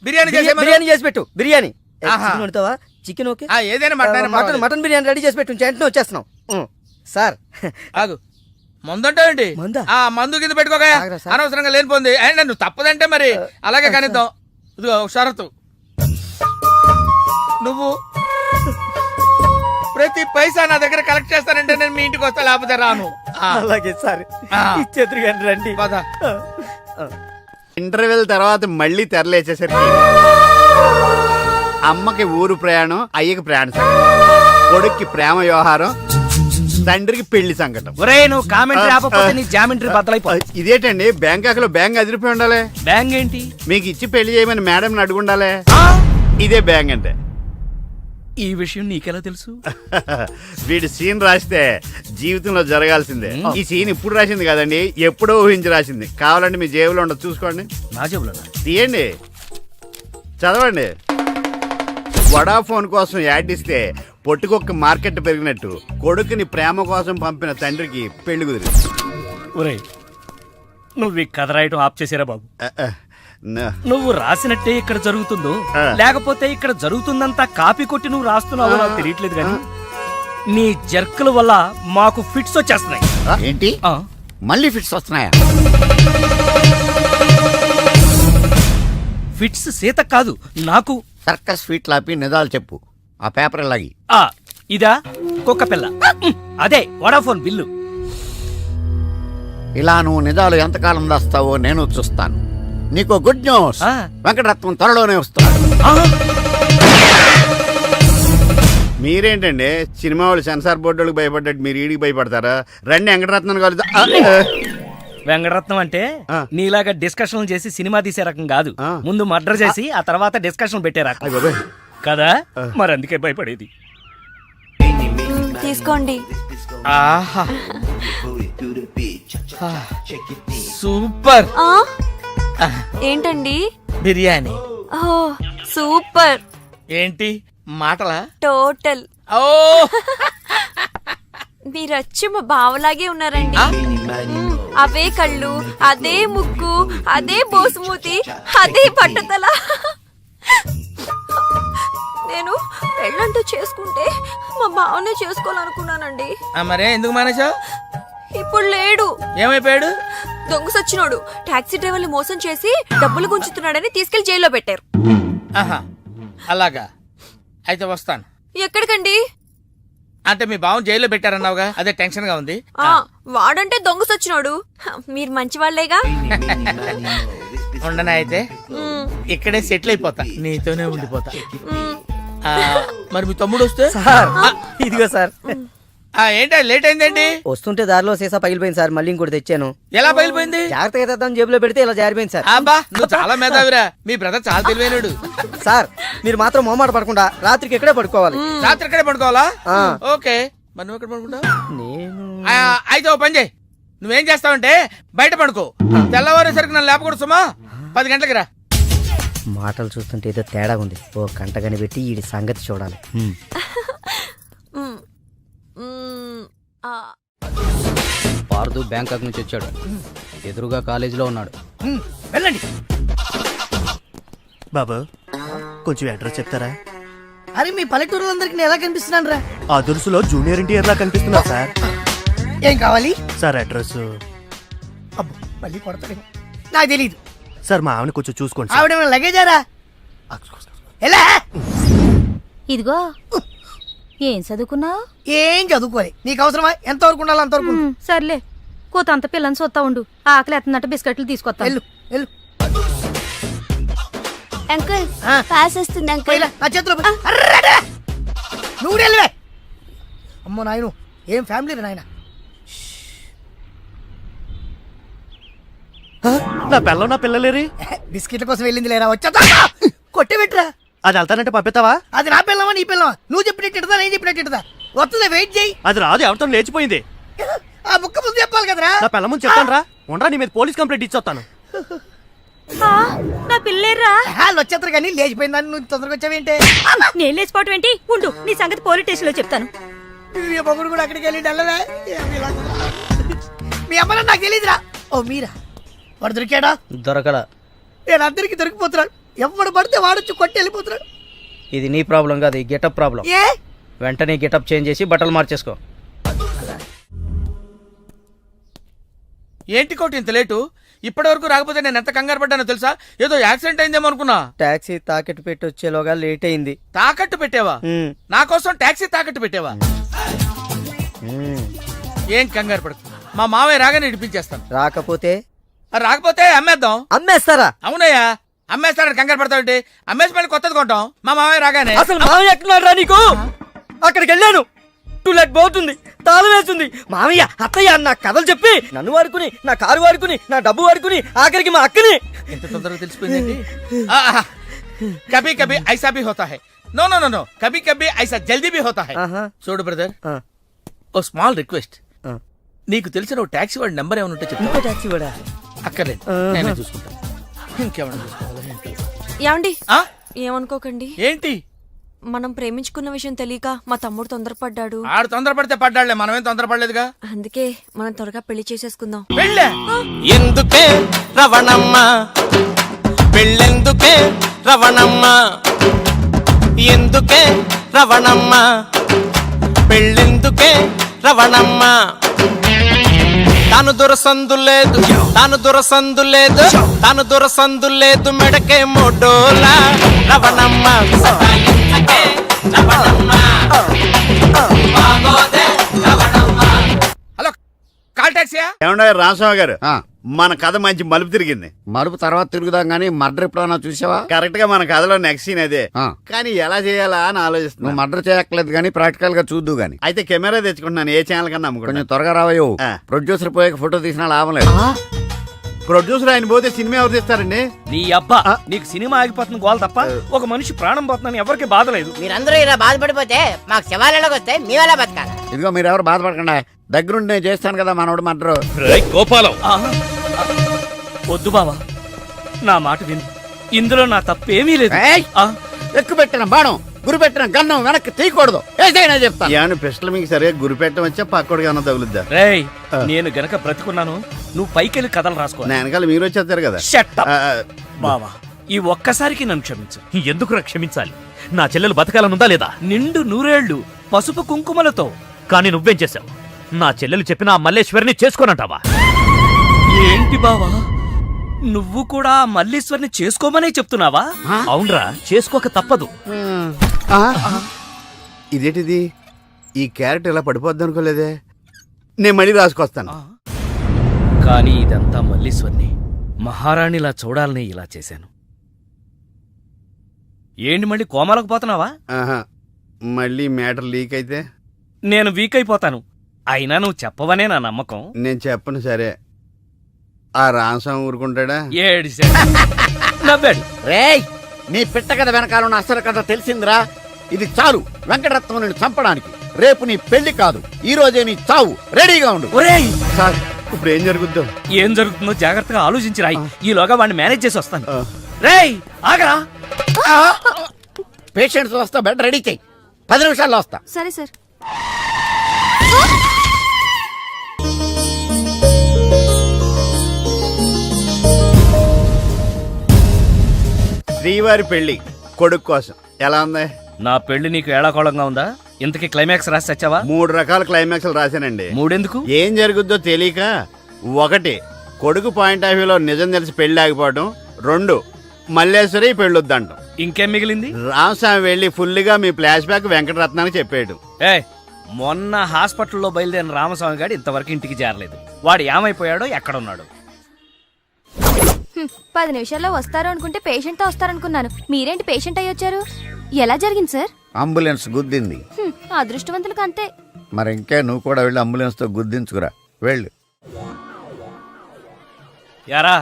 బిర్యానీ చేసి పెట్టు. బిర్యానీ వండుతావా? చికెన్ ఓకే, ఏదైనా మటన్ బిర్యానీ రెడీ చేసి పెట్టు. వెంటనే వచ్చేస్తున్నాం సార్. ఆగు, మందుంటావేంటి? మందు కింద పెట్టుకోగా అనవసరంగా లేనిపోంది. అండ్ నువ్వు తప్పదంటే మరి అలాగే కనిద్దాం. ఇదిగో షరతు, నువ్వు ప్రతి పైసా నా దగ్గర కలెక్ట్ చేస్తానంటే నేను మీ ఇంటికి వస్తా, లేకపోతే రాను. అలాగే సార్, ఇచ్చేద్దరు రండి. ఇంటర్వెల్ తర్వాత మళ్ళీ తెరలేచేసరికి అమ్మకి ఊరు ప్రయాణం, అయ్యకి ప్రయాణ సంకటం, కొడుక్కి ప్రేమ వ్యవహారం, తండ్రికి పెళ్లి సంకటం. నువ్వు కామెంటరీ ఆపకపోతే నీ జామెంట్రీ బద్దలైపోతుంది. ఇదేంటండి బ్యాంకాకులో బ్యాంక్ అదిరిపోయి ఉండాలి. బ్యాంక్ ఏంటి? మీకు ఇచ్చి పెళ్లి చేయమని మేడం అడుగుండాలి. ఇదే బ్యాంక్ అంటే. ఈ విషయం నీకెలా తెలుసు? వీడి సీన్ రాస్తే జీవితంలో జరగాల్సిందే. ఈ సీన్ ఇప్పుడు రాసింది కదండి, ఎప్పుడో ఊహించి రాసింది. కావాలంటే మీ జేబులో ఉండదు, చూసుకోండి. నా జేబులో తీయండి, చదవండి. వడాఫోన్ కోసం యాడ్ ఇస్తే పొట్టుకొక్క మార్కెట్ పెరిగినట్టు కొడుకుని ప్రేమ కోసం పంపిన తండ్రికి పెళ్లి కుదిరింది. నువ్వు ఈ కథ రాయటం ఆప్ చేసారా బాబు? నువ్వు రాసినట్టే ఇక్కడ జరుగుతుందో లేకపోతే ఇక్కడ జరుగుతుందంతా కాపీ కొట్టి నువ్వు రాస్తున్నావో నాకు తెలియట్లేదు, కానీ నీ జర్కుల వల్ల మాకు ఫిట్స్ వచ్చేస్తున్నాయి. ఏంటి మళ్ళీ ఫిట్స్ వస్తున్నాయా? ఫిట్స్ సీత కాదు నాకు. సర్కస్ ఫీట్ లాపి నిజాలు చెప్పు. ఆ పేపర్ లాగి. ఇదా కుక్క పిల్ల, అదే వడాఫోన్ బిల్లు. ఇలా నువ్వు నిజాలు ఎంతకాలం దాస్తావో నేను చూస్తాను. నీకు గుడ్ న్యూస్, వెంకటరత్నం త్వరలోనే వస్తున్నాడు. మీరేంటండి సినిమా వాళ్ళు సెన్సార్ బోర్డు వాళ్ళకి భయపడ్డట్టు మీరు ఈడికి భయపడతారా? రండి వెంకటరత్నం కలుద్దాం. వెంకటరత్నం అంటే నీలాగా డిస్కషన్ చేసి సినిమా తీసే రకం కాదు. ముందు మర్డర్ చేసి ఆ తర్వాత డిస్కషన్ పెట్టే రకం కదా, మరి అందుకే భయపడేది. తీసుకోండి. సూపర్. ఏంటండి? బిర్యానీ. సూపర్. ఏంటి మాటలా? టోటల్. మీరొచ్చి మా బావలాగే ఉన్నారండి. అవే కళ్ళు, అదే ముక్కు, అదే బోసుమూతి, అదే పట్టుదల. నేను పెళ్ళంటూ చేసుకుంటే మా బావనే చేసుకోవాలనుకున్నానండి. మరే ఎందుకు మానేశావు? ఇప్పుడు లేడు. ఏమైపోయాడు? దొంగ సచ్చినోడు టాక్సీ డ్రైవర్ని మోసం చేసి డబ్బులు గుంచుతున్నాడని తీసుకెళ్లి జైల్లో పెట్టారు. అలాగా, అయితే వస్తాను. ఎక్కడికండి? అంటే మీ బావం జైల్లో పెట్టారన్నావుగా, అదే టెన్షన్ గా ఉంది. వాడంటే దొంగ సచ్చినోడు, మీరు మంచి వాళ్లేగా. ఉండనా అయితే ఇక్కడే సెటిల్ అయిపోతా, నీతోనే ఉండిపోతా. మరి మీ తమ్ముడు వస్తే? ఇదిగో సార్. ఏంటో లేట్ అయిందండి? వస్తుంటే దారిలో సీసా పగిలిపోయింది సార్, మళ్ళీ ఇంకోటి తెచ్చాను. ఎలా పగిలిపోయింది? జాగ్రత్తగా తెద్దాం జేబులో పెడితే ఇలా జారిపోయింది సార్. అబ్బా, నువ్వు చాలా మేధావిరా. మీ బ్రదర్ చాలా తెలివైనడు. సార్ మీరు మాత్రం మొహమాట పడకుండా రాత్రికి ఇక్కడే పడుకోవాలి. రాత్రి ఇక్కడే పడుకోవాలా? ఓకే, మరి నువ్వు ఎక్కడ పడుకుంటావు? అయితే ఓ పని చేయి, నువ్వేం చేస్తావంటే బయట పడుకో. తెల్లవారేసరికి నన్ను లేపకూడదు సుమా. 10 గంటలకి రా. మాటలు చూస్తుంటే ఏదో తేడా ఉంది. ఓ గంట కనిపెట్టి ఈ సంగతి చూడాలి. పార్దు బ్యాంకాక్ నుంచి వచ్చాడు. ఎదురుగా కాలేజీలో ఉన్నాడు. వెళ్ళండి. బాబు కొంచెం అడ్రస్ చెప్తారా? అరే మీ పల్లెటూరులందరికీ నేను ఎలా కనిపిస్తున్నాను రా? ఆ దురుసులో జూనియర్ ఎన్టీఆర్ లా కనిపిస్తున్నా సార్. ఏం కావాలి సార్? అడ్రస్. అబ్బో మళ్ళీ కొడతాడు, నాకు తెలీదు సార్. మా ఆవిడ కొంచెం చూసుకోండి. ఆవిడ లగేజారా? ఎలా? ఇదిగో ఏం చదువుకున్నావు? ఏం చదువుకోవాలి, నీకు అవసరమా? ఎంతవరకు ఉండాలి అంతవరకు. సర్లే, కూతంత పిల్లని చూస్తా ఉండు. ఆకలి ఎత్తున్నట్టు బిస్కెట్లు తీసుకొస్తా. వెళ్ళు వెళ్ళు. అంకుల్ పాస్ వస్తుంది అంకుల్. నా చేతిలో నువ్వు వెళ్ళవే. అమ్మో నాయను, ఏం ఫ్యామిలీ నాయన. నా పిల్ల నా పిల్లలేరి బిస్కెట్ల కోసం వెళ్ళింది లేరా? వచ్చా కొట్టి పెట్టరా. అది వెళ్తానంటే పంపిస్తావా? అది నా పిల్లవా నీ పిల్లవా? నువ్వు చెప్పినట్టు నేను చెప్పినట్టు వస్తుందా? వెయిట్ చేయి. అది రాదు, ఎవరితో లేచిపోయింది. ఆ ముక్క ముందు చెప్పాలి కదరా. నా పిల్ల ముందు చెప్తాను రా. ఉండరా, నీ మీద పోలీస్ కంప్లైంట్ ఇచ్చొస్తాను. నా పిల్లేరా? వాళ్ళు వచ్చేస్తారు కానీ లేచిపోయిందని నువ్వు తొందరగా వచ్చావేంటే? నేను లేచిపోవటం ఏంటి? ఉండు, నీ సంగతి పోలీస్ స్టేషన్ లో చెప్తాను. పొగుడు కూడా అక్కడికి వెళ్ళి డల్లవే. మీ అమ్మ నాకు తెలియదురా. ఓ మీరా? వాడు దొరికాడా? దొరకలా. నేను అందరికి దొరికిపోతున్నాడు. ఎవడు పడితే వాడొచ్చి కొట్టి వెళ్ళిపోతున్నాడు. ఇది నీ ప్రాబ్లం కాదు, ఈ గెటప్ ప్రాబ్లం. ఏ వెంటనే గెటప్ చేంజ్ చేసి బట్టలు మార్చేసుకో. ఏంటి కోటి ఇంత లేటు? ఇప్పటి వరకు రాకపోతే నేను ఎంత కంగారు పడ్డానో తెలుసా? ఏదో యాక్సిడెంట్ అయిందేమో అనుకున్నా. టాక్సీ తాకెట్టు పెట్టి వచ్చేలోగా లేట్ అయింది. తాకట్టు పెట్టావా? నా కోసం టాక్సీ తాకట్టు పెట్టావా? ఏం కంగారు పడకు, మా మావయ్య రాగానే ఇడిపించేస్తాను. రాకపోతే రాకపోతే అమ్మేద్దాం. అమ్మేస్తారా? అవునయ్యా, అమ్మేస్తాడని కంగారు పడతావంటే అమ్మేసి మళ్ళీ కొత్తది కొంటాం మా మావయ్య రాగానే. అసలు మామయ్య ఎక్కడున్నాడు రా నీకు? అక్కడికి వెళ్ళాను, టూలెట్ పోతుంది, తాళం వేస్తుంది. మామయ్య అత్తయ్య అన్న కథలు చెప్పి నన్ను వాడుకుని, నా కారు వాడుకుని, నా డబ్బు వాడుకుని, ఆఖరికి మా అక్కని. ఎంత తొందరగా తెలిసిపోయిందండి. కభీ కభీ ఐసా భీ హోతా హై. నో నో నో నో, కభీ కభీ ఐసా జల్దీ భీ హోతా హై. చూడు బ్రదర్, ఓ స్మాల్ రిక్వెస్ట్. నీకు తెలిసిన ఓ టాక్సీ వాడి నెంబర్ ఏమైనా ఉంటే చెప్తా. టాక్సీ వాడా? అక్కర్లేదు, నేనే చూసుకుంటా. ఇంకేమైనా చూసుకోవాలా? ఏమండి ఆ? ఏమనుకోకండి, ఏంటి? మనం ప్రేమించుకున్న విషయం తెలియక మా తమ్ముడు తొందరపడ్డాడు. ఆడు తొందరపడితే పడ్డాడులే, మనమేం తొందరపడలేదుగా. అందుకే మనం త్వరగా పెళ్లి చేసేసుకుందాం. వెళ్ళే ఎందుకే రవణమ్మ పెళ్ళెందుకే రవణమ్మ ఎందుకే రవణమ్మ పెళ్ళెందుకే రవణమ్మ తాను దురసందు లేదు తాను దురసందు లేదు తాను దురసందు లేదు మెడకే మోడోలా రవణమ్మ సతాయించకే రవణమ్మ బాగోదే రవణమ్మ. హలో, కాల్ టాక్సీయా? ఏమన్నా రామస్వామి గారు, మన కథ మంచి మలుపు తిరిగింది. మరుపు తర్వాత తిరుగుదాం గానీ మర్డర్ ఎప్పుడన్నా చూసావా? కరెక్ట్ గా మన కథలో నెక్స్ట్ సీన్ అదే. కానీ ఎలా చేయాలా అని ఆలోచిస్తున్నా. నువ్వు మర్డర్ చేయక్కలేదు గానీ ప్రాక్టికల్ గా చూద్దు గానీ. అయితే కెమెరా తెచ్చుకుంటున్నాను, ఏ ఛానల్ కన్నా కొంచెం అమ్ముకుంటాను. త్వరగా రావయ్యో. ఆ. ప్రొడ్యూసర్ పోయాక ఫోటో తీసినా లాభం లేదు. ప్రొడ్యూసర్ ఆయన పోతే సినిమా ఎవరు తీస్తారండి? నీ అబ్బా, నీకు సినిమా ఆగిపోతుంది గోల్ తప్ప ఒక మనిషి ప్రాణం పోతుందని ఎవరికి బాధ లేదు. మీరందరూ ఇలా బాధపడిపోతే మాకు శవాలలోకి వస్తే మీ వల్ల బతకాలి. ఇదిగో మీరెవరు బాధపడకుండా, దగ్గరుండి నేను చేస్తాను కదా మనోడు మర్డర్. గోపాలం, వద్దు బావా, నా మాట విను, ఇందులో నా తప్పేమీ లేదు. ఎక్కువ పెట్టిన బాణం, గురి పెట్టిన గన్నం వెనక్కి తీయకూడదు. ఏదైనా చెప్తాను. ఏమన్నా పిస్టల్ మీకు సరిగా గురి పెట్టడం వచ్చా పక్కడికి ఏమన్నా తగులుద్దా? రేయ్, నేను గనక బ్రతుకున్నాను, నువ్వు పైకెళ్ళి కథలు రాసుకో. నా వెనకాల మీరు వచ్చేస్తారు కదా. Shut up. ఆ, బావా, ఈ ఒక్కసారికి నన్ను క్షమించు. ఎందుకు క్షమించాలి? నా చెల్లెలు బతకాలనుందా లేదా? నిండు నూరేళ్లు పసుపు కుంకుమలతో. కానీ నువ్వేం చేశావు? నా చెల్లెలు చెప్పిన ఆ మల్లేశ్వరిని చేసుకోనంటావా? ఏంటి బావా, నువ్వు కూడా మల్లేశ్వరిని చేసుకోమనే చెప్తున్నావా? అవునరా, చేసుకోక తప్పదు. ఇదేంటిది, ఈ క్యారెట్ ఇలా పడిపోద్ది అనుకోలేదే. నేను మళ్ళీ రాసుకొస్తాను. కానీ ఇదంతా మల్లీశ్వర్ని మహారాణిలా చూడాలని ఇలా చేశాను. ఏంటి మళ్ళీ కోమాలకు పోతున్నావా? ఆహా, మళ్ళీ మ్యాటర్ లీక్ అయితే నేను వీక్ అయిపోతాను. అయినా నువ్వు చెప్పవనే నా నమ్మకం. నేను చెప్పను. సరే, ఆ రామస్వామి ఊరుకుంటాడా? ఏడిశాడు, నవ్వాడు. రేయ్, నీ పిట్ట కథ వెనకాలన్న అసలు కథ తెలిసిందిరా. ఇది చాలు వెంకటరత్నం నిన్ను చంపడానికి. రేపు నీ పెళ్లి కాదు, ఈ రోజే నీ చావు. రెడీగా ఉండు. ఒరేయ్, సార్, ఇప్పుడు ఏం జరుగుద్దో? ఏం జరుగుతుందో జాగ్రత్తగా ఆలోచించి రాయి. ఈలోగా వాడిని మేనేజ్ చేసి వస్తాను. రేయ్, ఆగరా. పేషెంట్స్ వస్తా, బెడ్ రెడీ చెయ్యి. 10 నిమిషాల్లో వస్తా. సరే సార్. శ్రీవారి పెళ్లి కొడుకు కోసం ఎలా ఉంది? నా పెళ్లి నీకు ఏడాకోళంగా ఉందా? ఇంతకీ క్లైమాక్స్ రాసి వచ్చావా? 3 రకాల క్లైమాక్స్లు రాశానండి. 3 ఎందుకు? ఏం జరుగుద్దో తెలియక. 1, కొడుకు పాయింట్ ఆఫ్ వ్యూలో నిజం తెలిసి పెళ్లి ఆగిపోవడం. 2, మల్లేశ్వరి పెళ్ళొద్దంటాం. ఇంకేం మిగిలింది? రామస్వామి వెళ్ళి ఫుల్గా మీ ఫ్లాష్ బ్యాక్ వెంకటరత్నానికి చెప్పాడు. మొన్న హాస్పిటల్లో బయలుదేరిన రామస్వామి గారు ఇంతవరకు ఇంటికి చేరలేదు. వాడు ఏమైపోయాడో, ఎక్కడున్నాడు? 10 నిమిషాల్లో వస్తారు అనుకుంటే పేషెంట్ తో వస్తారనుకున్నాను. మీరేంటి పేషెంట్ అయ్యి వచ్చారు? ఎలా జరిగింది సార్? అంబులెన్స్ గుద్దింది. అదృష్టవంతులకు అంతే. మరి ఇంకా నువ్వు కూడా వెళ్ళి అంబులెన్స్ తో గుద్దించుకురా. వెళ్ళు. యారా,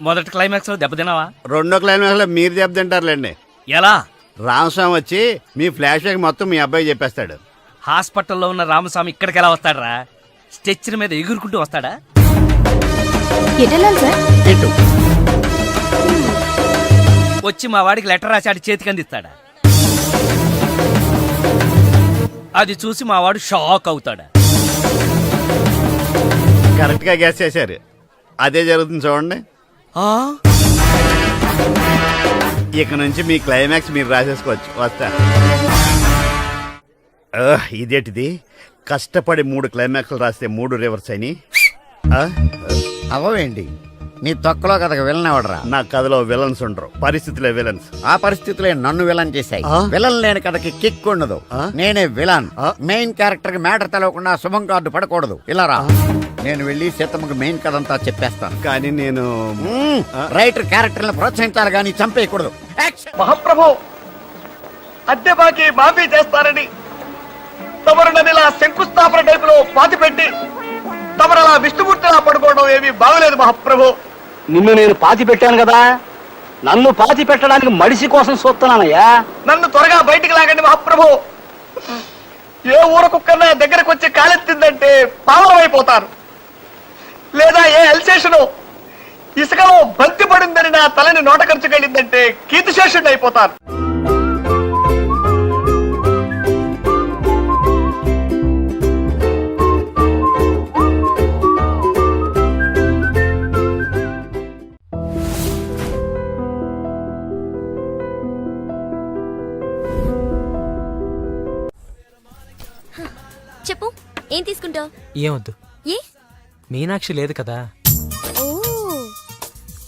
మొదటి క్లైమాక్స్ లో దెబ్బతిన్నావా? 2వ క్లైమాక్స్ లో మీరు దెబ్బతింటారులేండి. ఎలా? రామస్వామి వచ్చి మీ ఫ్లాష్ బ్యాక్ మొత్తం మీ అబ్బాయి చెప్పేస్తాడు. హాస్పిటల్లో ఉన్న రామస్వామి ఇక్కడికి ఎలా వస్తాడరా? స్ట్రెచ్చర్ మీద ఎగురుకుంటూ వస్తాడా? ఎటెళ్ళాలి సార్? ఇటు. వచ్చి మా వాడికి లెటర్ రాశాడు, చేతికి అందిస్తాడా? అది చూసి మా వాడు షాక్ అవుతాడా? కరెక్ట్ గా గెస్ చేశారు. అదే జరుగుతుంది చూడండి. ఇక నుంచి మీ క్లైమాక్స్ మీరు రాసేసుకోవచ్చు. వస్తా. ఇదేంటిది, కష్టపడి 3 క్లైమాక్స్లు రాస్తే 3 రివర్స్ అని. అవవేంటి నీ తొక్కలో కథకు విలన్ ఎవడరా? నా కథలో విలన్స్ ఉండరు, పరిస్థితులే విలన్స్. ఆ పరిస్థితులే నన్ను విలన్ చేశాయి. విలన్ లేని కథకి కిక్ ఉండదు. నేనే విలన్. మెయిన్ క్యారెక్టర్ కి మ్యాటర్ తెలవకుండా శుభం కార్డు పడకూడదు. ఇలా రా, నేను వెళ్ళి సీతమ్మకి మెయిన్ కథ అంతా చెప్పేస్తాను. కానీ నేను రైటర్ క్యారెక్టర్ ప్రోత్సహించాలి కానీ చంపేయకూడదు. మహాప్రభు, అద్దె బాకీ మాఫీ చేస్తారని తమరు నన్ను ఇలా శంకుస్థాపన టైపులో పాతి పెట్టి తమరు అలా విష్ణుమూర్తిలా పడుకోవడం ఏమీ బాగలేదు మహాప్రభు. నిన్ను నేను పాతి పెట్టాను కదా, నన్ను పాతి పెట్టడానికి మడిసి కోసం చూస్తున్నానయ్యా. నన్ను త్వరగా బయటికి లాగండి మహాప్రభు. ఏ ఊరకుక్కన్నా దగ్గరకు వచ్చి కాలెత్తిందంటే పావనమైపోతాను. లేదా ఏ అల్సేషను ఇసుకలో బంతి పడిందని నా తలని నోట ఖర్చుకెళ్ళిందంటే కీర్తిశేషుడు అయిపోతాను. చెప్పు, ఏం తీసుకుంటావు? ఏమొద్దు, ఏ మీనాక్షి లేదు కదా. ఓ,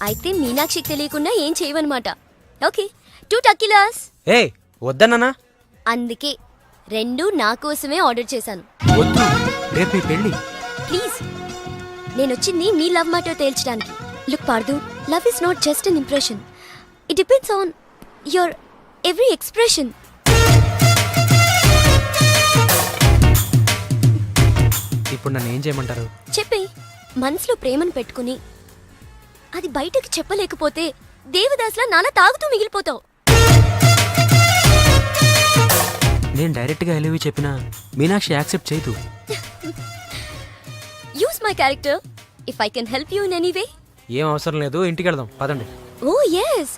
అయితే మీనాక్షికి తెలియకుండా ఏం చేయవన్నమాట. ఓకే, 2 టకీలాస్. ఏ వద్దన్నానా? అందుకే 2 నా కోసమే ఆర్డర్ చేశాను. వద్దు, రేపు మీ పెళ్ళి. ప్లీజ్, నేనొచ్చింది మీ లవ్ మ్యాటర్ తేల్చడానికి. Look Pardhu, love is not just an impression. It depends on your every expression. ఇప్పుడు నన్ను ఏం చేయమంటారు? చెప్పే, మనసులో ప్రేమను పెట్టుకుని అది బయటకు చెప్పలేకపోతే దేవదాస్లా నాన్న తాగుతూ మిగిలిపోతావు. నేను డైరెక్ట్గా ఎలివి చెప్పినా మీనాక్షి యాక్సెప్ట్ చేయదు. Use my character if I can help you in any way. ఏం అవసరం లేదు, ఇంటికి వెళ్దాం పదండి. ఓ ఎస్,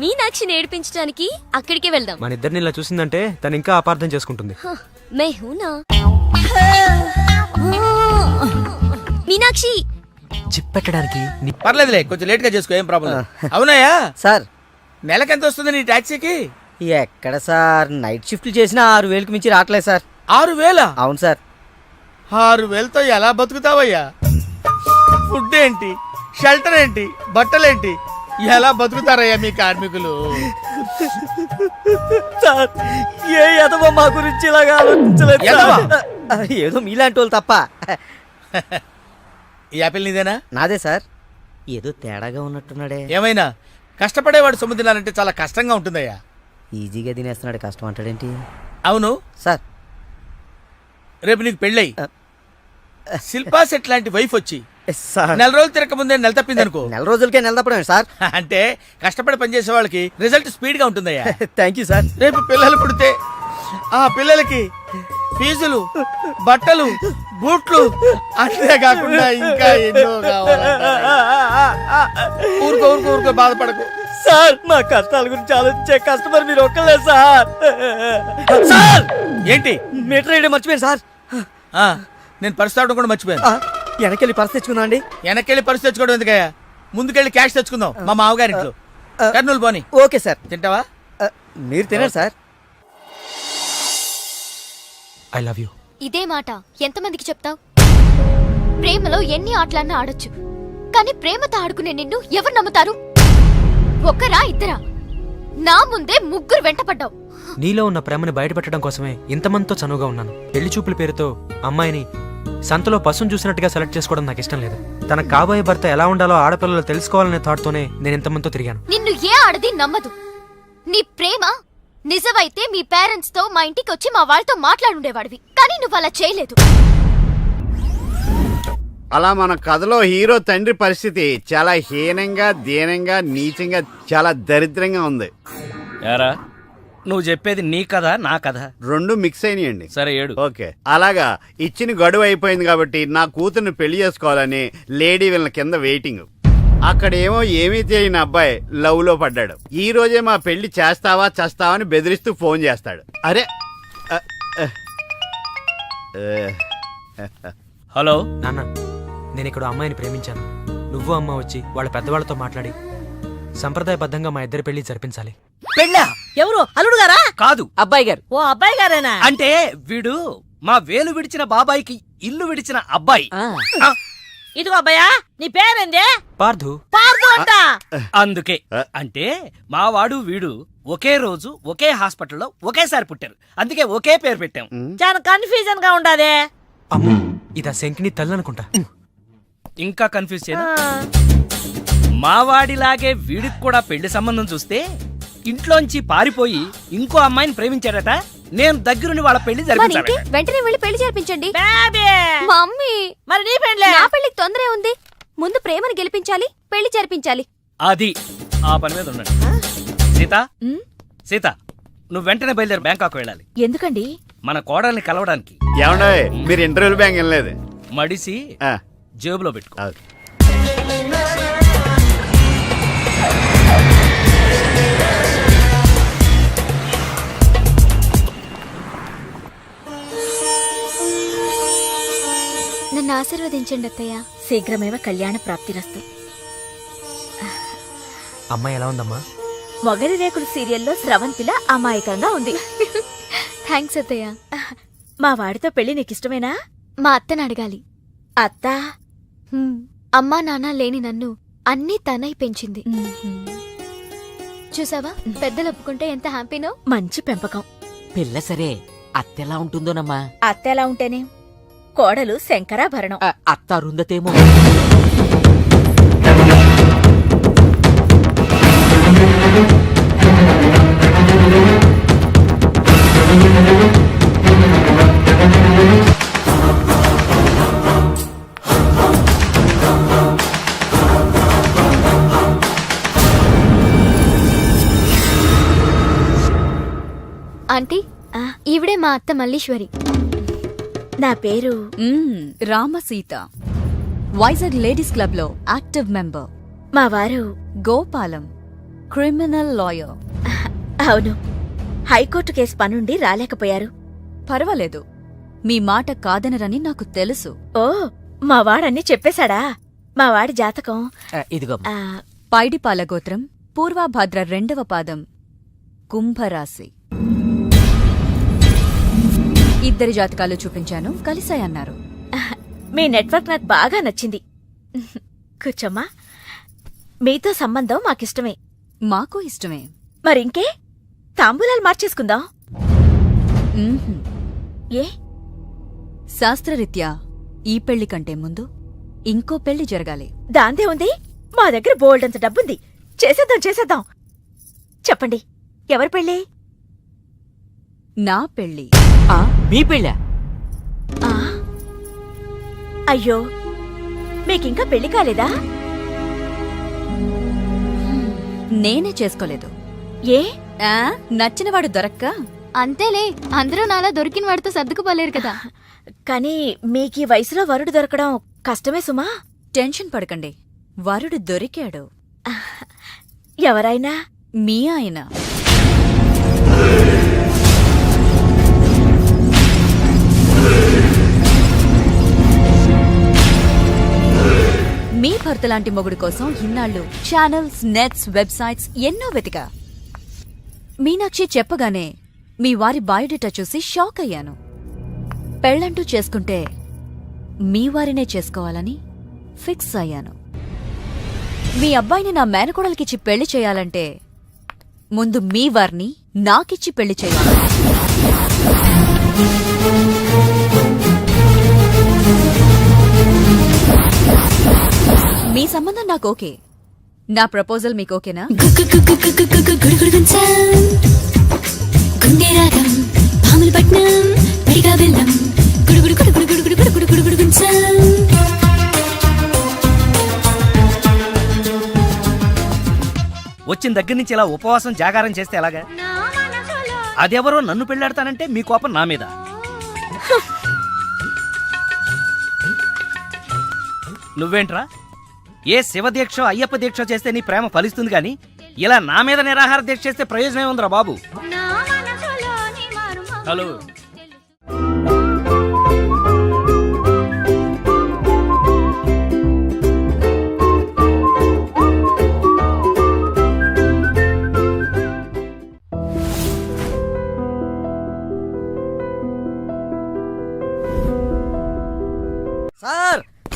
మీనాక్షిని ఏడిపించడానికి అక్కడికే వెళ్దాం. మన ఇద్దరిని ఇలా చూసిందంటే తను ఇంకా అపార్థం చేసుకుంటుంది. మే హూనా మీనాక్షి చిప్పెట్టడానికి పర్లేదులే, కొంచెం లేట్ గా చేసుకో, ఏం ప్రాబ్లం. అవునాయా సార్, నెలకి ఎంత వస్తుంది నీ టాక్సీకి? ఎక్కడ సార్, నైట్ షిఫ్ట్లు చేసినా 6,000కి మించి రావట్లేదు సార్. 6,000? అవును సార్. 6,000తో ఎలా బతుకుతావయ్యా? ఫుడ్ ఏంటి, షెల్టర్ ఏంటి, బట్టలేంటి, ఎలా బతుకుతారయ్యా మీ కార్మికులు? సార్, ఏ ఎదవో మా గురించి ఇలాగా ఆలోచించలేదు సార్. ఏదో మీలాంటి వాళ్ళు తప్ప. ఈ యాపిల్ నీదేనా? నాదే సార్. ఏదో తేడాగా ఉన్నట్టున్నాడే. ఏమైనా కష్టపడేవాడు సొమ్ము తినాలంటే చాలా కష్టంగా ఉంటుందయ్యా. ఈజీగా తినేస్తున్నాడు, కష్టం అంటాడేంటి? అవును సార్, రేపు నీకు పెళ్ళై శిల్పా సెట్ లాంటి వైఫ్ వచ్చి సార్, 4 రోజులు తిరగక ముందే నెల తప్పింది అనుకో. 4 రోజులకే నెల తప్పడమే సార్. అంటే కష్టపడి పనిచేసే వాళ్ళకి రిజల్ట్ స్పీడ్ గా ఉంటుందయ్యా. Thank you sir. రేపు పిల్లలు పుడితే ఆ పిల్లలకి ఫీజులు, బట్టలు, బూట్లు, అంతే కాకుండా ఇంకా ఎన్నో కావాలి. ఊరుకో ఊరుకో ఊరుకో, బాధపడకు సార్. మా కష్టాల గురించి ఆలోచించే కస్టమర్ మీరు ఒక్కలే సార్. సార్, ఏంటి? మీటర్ వేయడం మర్చిపోయాను సార్. నేను పర్స్ తావడం కూడా మర్చిపోయాను. వెనకెళ్ళి పర్స్ తెచ్చుకుందాం అండి. వెనకెళ్ళి పర్స్ తెచ్చుకోవడం ఎందుకయ్యా? ముందుకెళ్ళి క్యాష్ తెచ్చుకుందాం మా మామగారింట్లో. కర్నూలు పోనీ. Okay sir. తింటావా? మీరు తినండి సార్. I love you. ఇదే మాట ఎంతమందికి చెప్తావు? ప్రేమలో ఎన్ని ఆటలన్నా ఆడొచ్చు, కానీ ప్రేమతో ఆడుకునే నిన్ను ఎవరు నమ్ముతారు? ఒక్కరా ఇద్దరా? నా ముందే 3 వెంటపడ్డావు. నీలో ఉన్న ప్రేమని బయటపెట్టడం కోసమే ఇంతమందితో చనువుగా ఉన్నాను. పెళ్లి చూపుల పేరుతో అమ్మాయిని సంతలో పశువును చూసినట్టుగా సెలెక్ట్ చేసుకోవడం నాకు ఇష్టం లేదు. తన కాబోయే భర్త ఎలా ఉండాలో ఆడపిల్లలు తెలుసుకోవాలనే థాట్తోనే నేను ఇంతమందితో తిరిగాను. నిన్ను ఏ ఆడది నమ్మదు. నీ ప్రేమ నిజమైతే మీ పేరెంట్స్ తో మా ఇంటికి వచ్చి మా వాళ్ళతో మాట్లాడుండేవాడివి, కానీ నువ్వు అలా చేయలేదు. అలా మన కథలో హీరో తండ్రి పరిస్థితి చాలా హీనంగా, దీనంగా, నీచంగా, చాలా దరిద్రంగా ఉంది. యారా, నువ్వు చెప్పేది నీ కథ నా కథ? 2 మిక్స్ అయినాయండి. సరే, 7. ఓకే. అలాగా ఇచ్చిన గడువు అయిపోయింది కాబట్టి నా కూతుర్ని పెళ్లి చేసుకోవాలని లేడీ వీళ్ళ కింద వెయిటింగ్. అక్కడేమో ఏమీ తెలియని అబ్బాయి లవ్ లో పడ్డాడు. ఈ రోజే మా పెళ్లి చేస్తావా చేస్తావా అని బెదిరిస్తూ ఫోన్ చేస్తాడు. అరే నాన్న, నేను ఇక్కడ అమ్మాయిని ప్రేమించాను. నువ్వు అమ్మ వచ్చి వాళ్ళ పెద్దవాళ్ళతో మాట్లాడి సంప్రదాయబద్ధంగా మా ఇద్దరి పెళ్లి జరిపించాలి. పెళ్ళా? ఎవరు అల్లుడు గారా? కాదు, అబ్బాయి గారు. ఓ అబ్బాయి గారేనా? అంటే వీడు మా వేలు విడిచిన బాబాయికి ఇల్లు విడిచిన అబ్బాయి. ఆ, ఇదిగో అబ్బాయా, నీ పేరేందే? పార్థు. పార్దు అంట. అందుకే అంటే మా వాడు వీడు ఒకే రోజు ఒకే హాస్పిటల్లో ఒకేసారి పుట్టారు, అందుకే ఒకే పేరు పెట్టాం. చాలా కన్ఫ్యూజన్ గా ఉండాదే. అమ్మో, ఇదా శంకిని తల్లి అనుకుంటా. ఇంకా కన్ఫ్యూజ్ చేయను. మా వాడిలాగే వీడికి కూడా పెళ్లి సంబంధం చూస్తే ఇంట్లోంచి పారిపోయి ఇంకో అమ్మాయిని ప్రేమించాడట. నేను దగ్గరుండి వాళ్ళ పెళ్లి జరిపించాను. వెంటనే వెళ్ళి పెళ్లి జరిపించండి. బేబీ. మమ్మీ, మరి నీ పెళ్లి? నా పెళ్లికి తొందరే ఉంది. ముందు ప్రేమను గెలిపించాలి, పెళ్లి జరిపించాలి. అది ఆ పని మీద ఉండండి. సీత, సీత, నువ్వు వెంటనే బయలుదేరి బ్యాంకాక్ వెళ్ళాలి. ఎందుకండి? మన కోడల్ని కలవడానికి. ఏమన్నా మీరు ఇంటర్వ్యూలు బ్యాంక్ వెళ్ళలేదు? మడిసి జేబులో పెట్టుకో. నన్ను ఆశీర్వదించండి అత్తయ్య. శీఘ్రమేవ కళ్యాణ ప్రాప్తిరస్తు. అమ్మాయి ఎలా ఉందమ్మా? మొగలి రేకులు సీరియల్లో స్రవంతిలా అమాయకంగా ఉంది. థ్యాంక్స్ అత్తయ్య. మా వాడితో పెళ్లి నీకిష్టమేనా? మా అత్తని అడగాలి. అత్త? అమ్మా నాన్న లేని నన్ను అన్నీ తనై పెంచింది. చూసావా, పెద్దలు ఒప్పుకుంటే ఎంత హ్యాపీనో. మంచి పెంపకం. పిల్ల సరే, అత్తెలా ఉంటుందోనమ్మా? అత్త ఎలా ఉంటేనే, కోడలు శంకరాభరణం. అత్త అరుంధతేమో. ఆంటీ, ఈవిడే మా అత్త మల్లీశ్వరి. నా పేరు రామసీత. వైజాగ్ లేడీస్ క్లబ్ లో యాక్టివ్ మెంబర్. మా వారు గోపాలం, క్రిమినల్ లాయర్. అవును, హైకోర్టు కేసు పనుండి రాలేకపోయారు. పర్వాలేదు, మీ మాట కాదనరని నాకు తెలుసు. ఓ, మా వాడన్నీ చెప్పేశాడా? మా వాడి జాతకం ఇదిగో. పైడిపాల గోత్రం, పూర్వభాద్ర 2వ పాదం, కుంభరాశి. ఇద్దరి జాతకాలు చూపించాను, కలిసాయన్నారు. మీ నెట్వర్క్ నాకు బాగా నచ్చింది. కూర్చోమ్మా. మీతో సంబంధం మాకిష్టమే. మాకు ఇష్టమే. మరింకే, తాంబూలాలు మార్చేసుకుందాం. ఏ? శాస్త్రరీత్యా ఈ పెళ్లి కంటే ముందు ఇంకో పెళ్లి జరగాలి. దాందే ఉంది, మా దగ్గర బోల్డంత డబ్బుంది. చేసేద్దాం. చెప్పండి, ఎవరి పెళ్ళి? నా పెళ్లి. మీ పెళ్ళా? అయ్యో, మీకింకా పెళ్లి కాలేదా? నేనే చేసుకోలేదు. ఏ? నచ్చినవాడు దొరక్క? అంతేలే, అందరూ నాలా దొరికిన వాడితో సర్దుకుపోలేరు కదా. కానీ మీకీ వయసులో వరుడు దొరకడం కష్టమే సుమా. టెన్షన్ పడకండి, వరుడు దొరికాడు. ఎవరైనా? మీ ఆయన. మీ భర్త లాంటి మొగుడు కోసం ఇన్నాళ్ళు ఛానల్స్, నెట్స్, వెబ్సైట్స్ ఎన్నో వెతికా. మీనాక్షి చెప్పగానే మీ వారి బయోడేటా చూసి షాక్ అయ్యాను. పెళ్ళంటూ చేసుకుంటే మీ వారినే చేసుకోవాలని ఫిక్స్ అయ్యాను. మీ అబ్బాయిని నా మేనకోడలికిచ్చి పెళ్లి చేయాలంటే ముందు మీ వారిని నాకిచ్చి పెళ్లి చేయాలి. మీ సంబంధం నాకు ఓకే. నా ప్రపోజల్ మీకు ఓకేనా? వచ్చిన దగ్గర నుంచి ఇలా ఉపవాసం జాగారం చేస్తే ఎలాగా? అదెవరో నన్ను పెళ్ళాడతానంటే మీ కోపం నా మీద. నువ్వేంట్రా, ఏ శివదీక్ష అయ్యప్ప దీక్ష చేస్తే నీ ప్రేమ ఫలిస్తుంది గాని ఇలా నా మీద నిరాహార దీక్ష చేస్తే ప్రయోజనం ఉందిరా బాబు. హలో,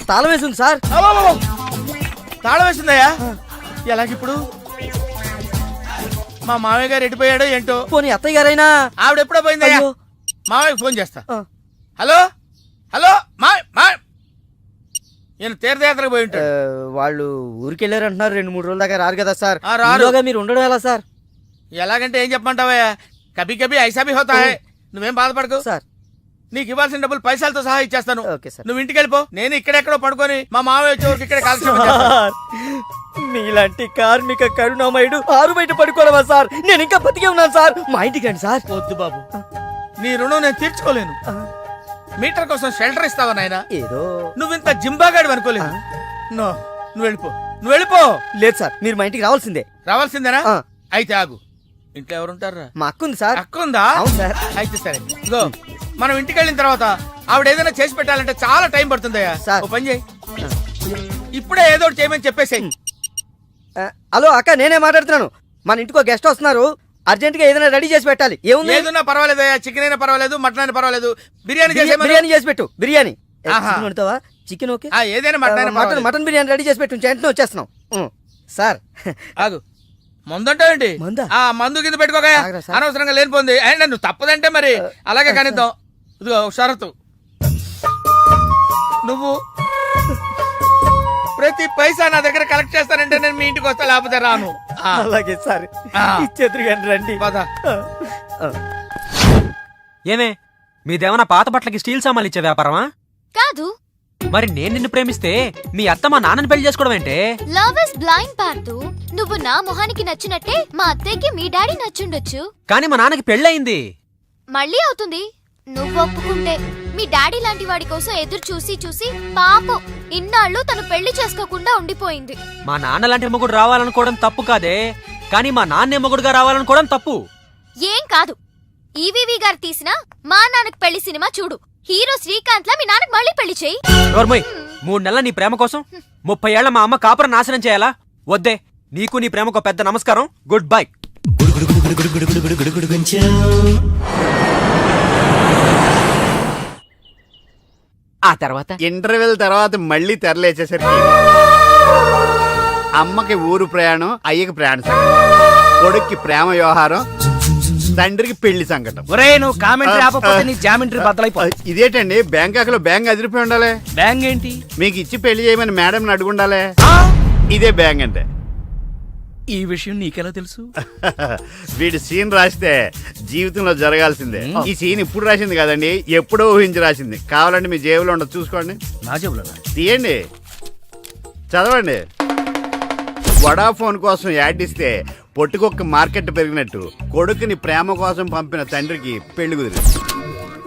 తాళం వేసింది సార్. తాళం వేసిందయ్యా? ఎలాగిప్పుడు? మా మామయ్య గారు ఎటుపోయాడో ఏంటో. పోనీ అత్తయ్య గారైనా? ఆవిడ ఎప్పుడో పోయిందయ్యా. అయ్యో. మామయ్యకి ఫోన్ చేస్తా. హలో హలో నేను తీర్థయాత్రకు పోయి ఉంటాడు. వాళ్ళు ఊరికి వెళ్ళారంటున్నారు. 2-3 రోజుల దాకా రారు కదా సార్. రారు. మీరు ఉండడం ఎలా సార్? ఎలాగంటే ఏం చెప్పమంటావయ్యా, కభీ కభీ ఐసా భీ హోతా హై. నువ్వేం బాధపడకు సార్. నీకు ఇవ్వాల్సిన డబ్బులు పైసలతో సహా ఇచ్చేస్తాను. Okay sir. నువ్వు ఇంటికి వెళ్ళిపో. నేను ఇక్కడెక్కడో పడుకొని మా మామయ్య వచ్చే వరకు ఇక్కడే కాల్సి మీలాంటి కార్మిక కరుణామయుడు ఆరు బయట పడుకోవడమా సార్? నేను ఇంకా బతికే ఉన్నాను సార్. మా ఇంటికి రండి సార్. వద్దు బాబు, నీ రుణం నేను తీర్చుకోలేను. మీటర్ కోసం షెల్టర్ ఇస్తావా నాయనా? ఏదో నువ్వింత జింబాగాడు అనుకోలేదు. నువ్వు వెళ్ళిపో. లేదు సార్, మీరు మా ఇంటికి రావాల్సిందే. రావాల్సిందేనా? అయితే ఆగు. ఇంట్లో ఎవరుంటారా? మా అక్క ఉంది సార్. అక్క ఉందా? అవును సార్. అయితే సరే, ఇగో మనం ఇంటికి వెళ్ళిన తర్వాత ఆవిడ ఏదైనా చేసి పెట్టాలంటే చాలా టైం పడుతుందయ్యా. ఓ పని చేయి, ఇప్పుడే ఏదో ఒకటి చేయమని చెప్పేసేయ్. హలో అక్క, నేనే మాట్లాడుతున్నాను. మన ఇంటికి గెస్ట్ వస్తున్నారు. అర్జెంట్ గా ఏదైనా రెడీ చేసి పెట్టాలి. ఏముంది? ఏదన్నా పర్వాలేదయ్యా. చికెన్ అయినా పర్వాలేదు, మటన్ అయినా పర్వాలేదు. బిర్యానీ చేసి పెట్టు. బిర్యానీ వండుతావా? Chicken okay. ఏదైనా మటన్ బిర్యానీ రెడీ చేసి పెట్టు. వెంటనే వచ్చేస్తున్నాం సార్. ఆగు, మందుంటావేంటి? మందు కింద పెట్టుకోగా. అనవసరంగా లేనిపోంది. అండ్ నువ్వు తప్పదంటే మరి అలాగే కనిద్దాం. ఇదిగో షరతు, నువ్వు ప్రతి పైసా నా దగ్గర కలెక్ట్ చేస్తానంటే నేను మీ ఇంటికి వస్తా, లేకపోతే రాను. అలాగే సార్. ఇచ్చేద్దరు రండి. ఏమే, మీదేమన్నా పాత బట్టలకి స్టీల్ సామాన్లు ఇచ్చే వ్యాపారమా? కాదు. మరి నేను నిన్ను ప్రేమిస్తే మీ అత్త మా నాన్నని పెళ్లి చేసుకోవడం ఏంటే? Love is blind Parthu. నువ్వు నా మొహానికి నచ్చినట్టే మా అత్తయ్యకి మీ డాడీ నచ్చుండొచ్చు. కానీ మా నాన్నకి పెళ్ళయింది. మళ్ళీ అవుతుంది నువ్వు ఒప్పుకుంటే. మీ డాడీ లాంటి వాడి కోసం ఎదురు చూసి చూసి పాపం ఇన్నాళ్ళు తను పెళ్లి చేసుకోకుండా ఉండిపోయింది. మా నాన్న లాంటి మొగుడు రావాలనుకోవడం తప్పు కాదే, కానీ మా నాన్నే మొగుడుగా రావాలనుకోవడం తప్పు. ఏం కాదు, ఈవీవి గారు తీసిన మా నాన్నకు పెళ్లి సినిమా చూడు. హీరో శ్రీకాంత్ లా మీ నాన్నకు మళ్ళీ పెళ్లి చేయి. 3 నెలల నీ ప్రేమ కోసం 30 ఏళ్ల మా అమ్మ కాపురం నాశనం చేయాలా? వద్దే. నీకు నీ ప్రేమకు పెద్ద నమస్కారం. Good bye. ఆ తర్వాత ఇంటర్వెల్ తర్వాత మళ్ళీ తెరలేచేసరికి అమ్మకి ఊరు ప్రయాణం, అయ్యకి ప్రయాణ సంకటం, కొడుక్కి ప్రేమ వ్యవహారం, తండ్రికి పెళ్లి సంకటం. నువ్వు కామెంటరీ ఆపకపోతే నీ జామెంట్రీ బద్దలైపో. ఇదేంటండి, బ్యాంకాక్ లో బ్యాంక్ అదిరిపోయి ఉండాలి. బ్యాంగ్ ఏంటి? మీకు ఇచ్చి పెళ్లి చేయమని మేడం అడుగుండాలి. ఇదే బ్యాంక్ అంటే. ఈ విషయం నీకెలా తెలుసు? వీడి సీన్ రాస్తే జీవితంలో జరగాల్సిందే. ఈ సీన్ ఇప్పుడు రాసింది కదండి, ఎప్పుడో ఊహించి రాసింది. కావాలంటే మీ జేబులో ఉండదు, చూసుకోండి. నా జేబులో తీయండి, చదవండి. వడాఫోన్ కోసం యాడ్ ఇస్తే పొట్టుకొక్క మార్కెట్ పెరిగినట్టు కొడుకుని ప్రేమ కోసం పంపిన తండ్రికి పెళ్లి కుదిరింది.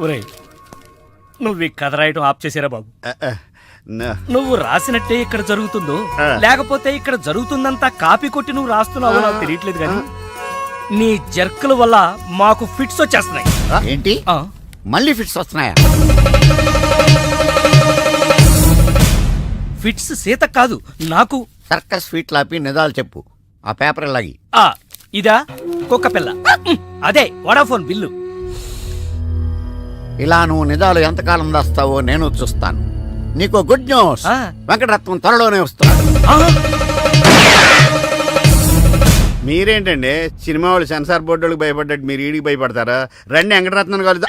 ఒరేయ్, నువ్వు ఈ కథ రాయటం ఆప్ చేసారా బాబు? No. నువ్వు రాసినట్టే ఇక్కడ జరుగుతుందో లేకపోతే ఇక్కడ జరుగుతుందంతా కాపీ కొట్టి నువ్వు రాస్తున్నావో నాకు తెలియట్లేదు కానీ నీ జర్కుల వల్ల మాకు ఫిట్స్ వచ్చేస్తున్నాయి. ఏంటి మళ్ళీ ఫిట్స్ వస్తున్నాయా? ఫిట్స్ సీత కాదు నాకు. సర్కస్ ఫీట్ లాపి నిజాలు చెప్పు. ఆ పేపర్ లాగి. ఇదా కుక్క పిల్ల, అదే వడాఫోన్ బిల్లు. ఇలా నువ్వు నిజాలు ఎంతకాలం దాస్తావో నేను చూస్తాను. నీకు గుడ్ న్యూస్, వెంకటరత్నం త్వరలోనే వస్తున్నాడు. మీరేంటండి సినిమా వాళ్ళు సెన్సార్ బోర్డు వాళ్ళకి భయపడ్డట్టు మీరు ఈడికి భయపడతారా? రండి వెంకటరత్నం కాదు.